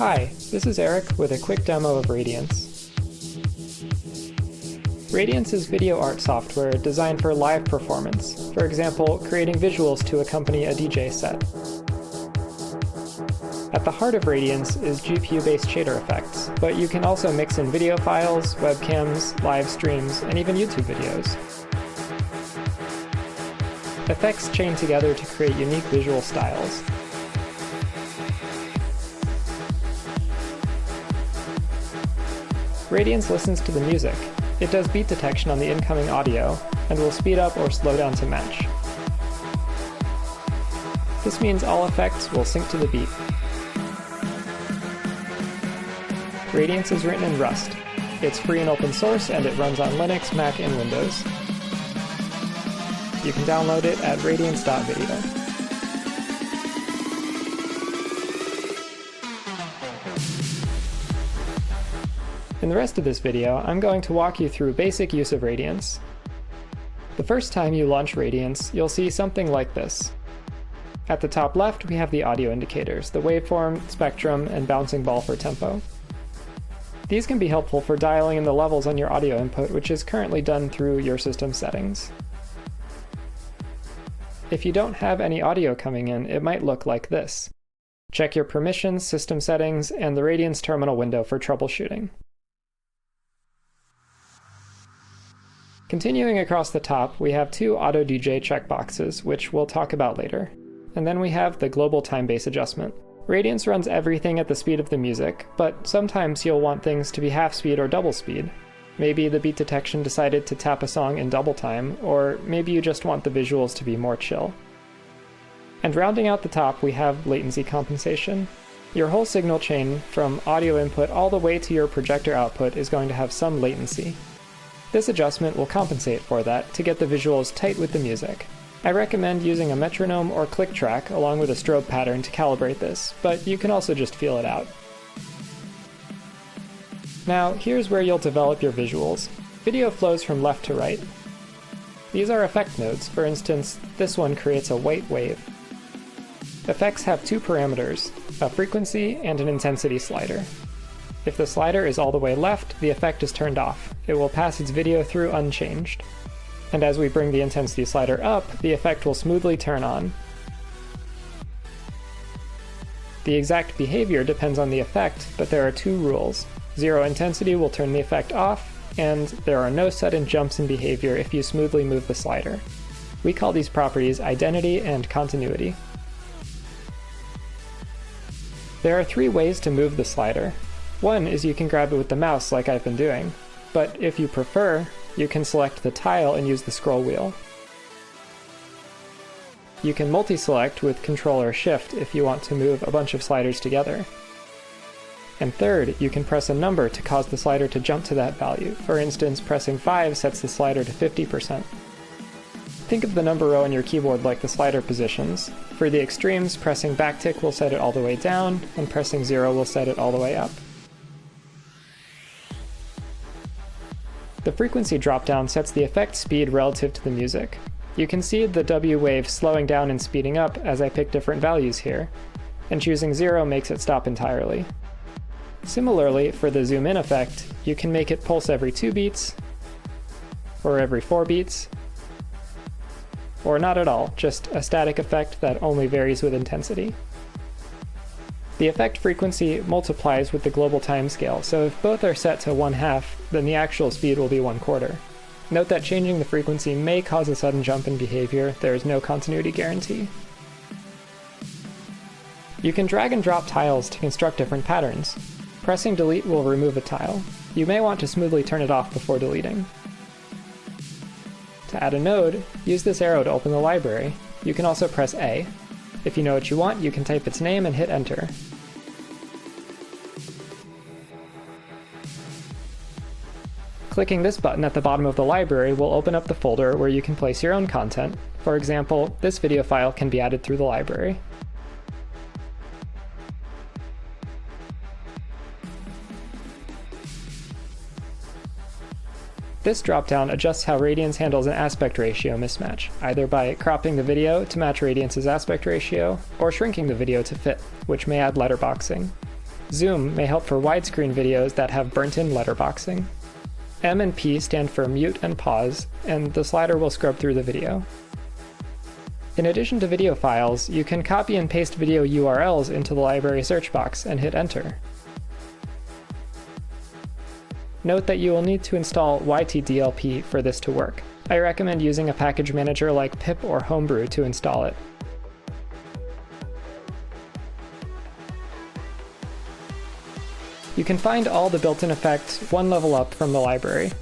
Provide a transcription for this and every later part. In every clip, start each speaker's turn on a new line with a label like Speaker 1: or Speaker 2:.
Speaker 1: Hi, this is Eric with a quick demo of Radiance. Radiance is video art software designed for live performance, for example, creating visuals to accompany a DJ set. At the heart of Radiance is GPU-based shader effects, but you can also mix in video files, webcams, live streams, and even YouTube videos. Effects chain together to create unique visual styles. Radiance listens to the music. It does beat detection on the incoming audio, and will speed up or slow down to match. This means all effects will sync to the beat. Radiance is written in Rust. It's free and open source, and it runs on Linux, Mac, and Windows. You can download it at radiance.video. In the rest of this video, I'm going to walk you through basic use of Radiance. The first time you launch Radiance, you'll see something like this. At the top left, we have the audio indicators, the waveform, spectrum, and bouncing ball for tempo. These can be helpful for dialing in the levels on your audio input, which is currently done through your system settings. If you don't have any audio coming in, it might look like this. Check your permissions, system settings, and the Radiance terminal window for troubleshooting. Continuing across the top, we have two Auto DJ checkboxes, which we'll talk about later. And then we have the global time-based adjustment. Radiance runs everything at the speed of the music, but sometimes you'll want things to be half speed or double speed. Maybe the beat detection decided to tap a song in double time, or maybe you just want the visuals to be more chill. And rounding out the top, we have latency compensation. Your whole signal chain, from audio input all the way to your projector output, is going to have some latency. This adjustment will compensate for that to get the visuals tight with the music. I recommend using a metronome or click track along with a strobe pattern to calibrate this, but you can also just feel it out. Now, here's where you'll develop your visuals. Video flows from left to right. These are effect nodes. For instance, this one creates a white wave. Effects have two parameters, a frequency and an intensity slider. If the slider is all the way left, the effect is turned off. It will pass its video through unchanged. And as we bring the intensity slider up, the effect will smoothly turn on. The exact behavior depends on the effect, but there are two rules. Zero intensity will turn the effect off, and there are no sudden jumps in behavior if you smoothly move the slider. We call these properties identity and continuity. There are three ways to move the slider. One is you can grab it with the mouse like I've been doing, but if you prefer, you can select the tile and use the scroll wheel. You can multi-select with Control or Shift if you want to move a bunch of sliders together. And third, you can press a number to cause the slider to jump to that value. For instance, pressing 5 sets the slider to 50%. Think of the number row on your keyboard like the slider positions. For the extremes, pressing backtick will set it all the way down, and pressing 0 will set it all the way up. The frequency dropdown sets the effect speed relative to the music. You can see the W wave slowing down and speeding up as I pick different values here, and choosing 0 makes it stop entirely. Similarly, for the zoom in effect, you can make it pulse every 2 beats, or every 4 beats, or not at all, just a static effect that only varies with intensity. The effect frequency multiplies with the global timescale, so if both are set to 1/2, then the actual speed will be 1/4. Note that changing the frequency may cause a sudden jump in behavior. There is no continuity guarantee. You can drag and drop tiles to construct different patterns. Pressing delete will remove a tile. You may want to smoothly turn it off before deleting. To add a node, use this arrow to open the library. You can also press A. If you know what you want, you can type its name and hit enter. Clicking this button at the bottom of the library will open up the folder where you can place your own content. For example, this video file can be added through the library. This dropdown adjusts how Radiance handles an aspect ratio mismatch, either by cropping the video to match Radiance's aspect ratio, or shrinking the video to fit, which may add letterboxing. Zoom may help for widescreen videos that have burnt-in letterboxing. M and P stand for mute and pause, and the slider will scrub through the video. In addition to video files, you can copy and paste video URLs into the library search box and hit enter. Note that you will need to install YTDLP for this to work. I recommend using a package manager like pip or homebrew to install it. You can find all the built-in effects one level up from the library.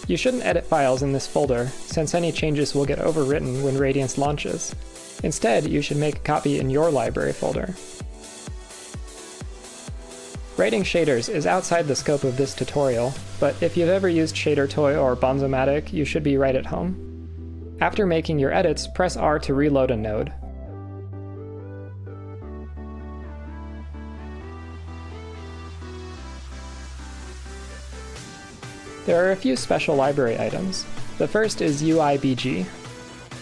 Speaker 1: You shouldn't edit files in this folder, since any changes will get overwritten when Radiance launches. Instead, you should make a copy in your library folder. Writing shaders is outside the scope of this tutorial, but if you've ever used ShaderToy or Bonzomatic, you should be right at home. After making your edits, press R to reload a node. There are a few special library items. The first is UIBG.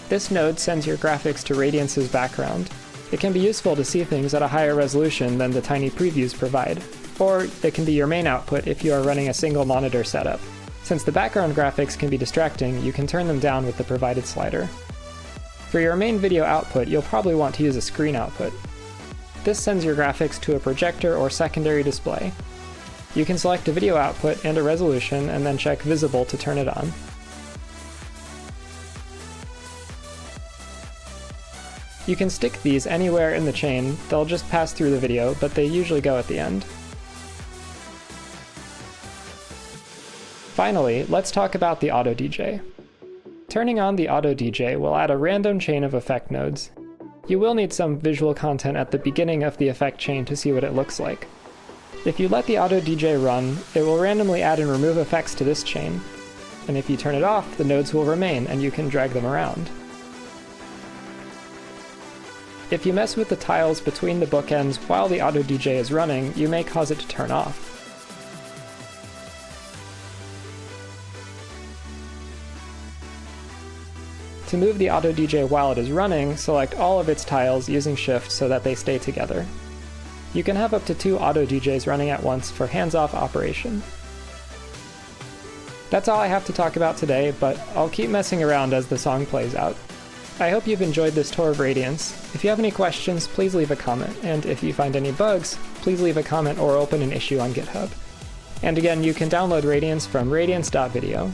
Speaker 1: This node sends your graphics to Radiance's background. It can be useful to see things at a higher resolution than the tiny previews provide, or it can be your main output if you are running a single monitor setup. Since the background graphics can be distracting, you can turn them down with the provided slider. For your main video output, you'll probably want to use a screen output. This sends your graphics to a projector or secondary display. You can select a video output and a resolution and then check Visible to turn it on. You can stick these anywhere in the chain, they'll just pass through the video, but they usually go at the end. Finally, let's talk about the Auto DJ. Turning on the Auto DJ will add a random chain of effect nodes. You will need some visual content at the beginning of the effect chain to see what it looks like. If you let the Auto DJ run, it will randomly add and remove effects to this chain, and if you turn it off, the nodes will remain and you can drag them around. If you mess with the tiles between the bookends while the Auto DJ is running, you may cause it to turn off. To move the Auto DJ while it is running, select all of its tiles using Shift so that they stay together. You can have up to 2 Auto DJs running at once for hands-off operation. That's all I have to talk about today, but I'll keep messing around as the song plays out. I hope you've enjoyed this tour of Radiance. If you have any questions, please leave a comment, and if you find any bugs, please leave a comment or open an issue on GitHub. And again, you can download Radiance from radiance.video.